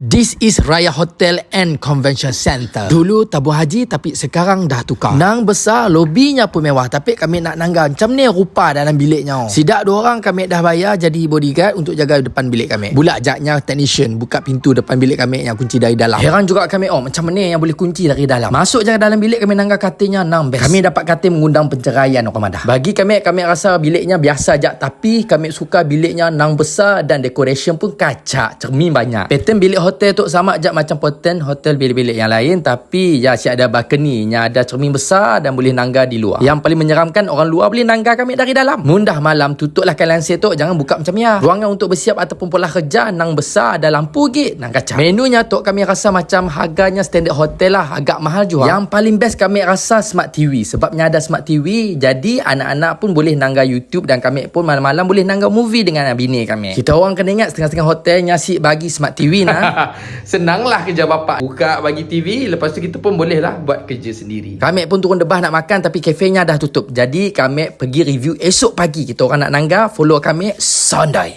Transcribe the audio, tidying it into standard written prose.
This is Raya Hotel and Convention Center. Dulu tabung haji tapi sekarang dah tukar. Nang besar, lobinya pun mewah. Tapi kami nak nangga macam ni rupa dalam biliknya. Sidak dua orang kami dah bayar jadi bodyguard untuk jaga depan bilik kami. Bulak jaknya technician buka pintu depan bilik kami yang kunci dari dalam. Heran juga kami, macam mana yang boleh kunci dari dalam. Masuk je dalam bilik kami nangga katilnya nang best. Kami dapat katil mengundang penceraian orang madah. Bagi kami rasa biliknya biasa je. Tapi kami suka biliknya nang besar dan decoration pun kacak. Cermin banyak. Pattern bilik hotel tu sama je macam pattern hotel bilik-bilik yang lain, tapi ya si ada balcony nya, ada cermin besar dan boleh nangga di luar. Yang paling menyeramkan, orang luar boleh nangga kami dari dalam. Mundah malam tutuplah kalian setok, jangan buka macam ya. Ruangan untuk bersiap ataupun pola kerja nang besar, ada lampu git nang kacang. Menunya tu kami rasa macam harganya standard hotel lah, agak mahal juga. Yang paling best kami rasa smart TV, sebabnya ada smart TV jadi anak-anak pun boleh nangga YouTube dan kami pun malam-malam boleh nangga movie dengan bini kami. Kita orang kena ingat setengah-setengah hotel nyasik bagi smart TV nah. Senanglah kerja bapak, buka bagi TV, lepas tu kita pun bolehlah buat kerja sendiri. Kami pun turun debah nak makan tapi kafenya dah tutup. Jadi kami pergi review esok pagi. Kita orang nak nangga, follow kami Sunday.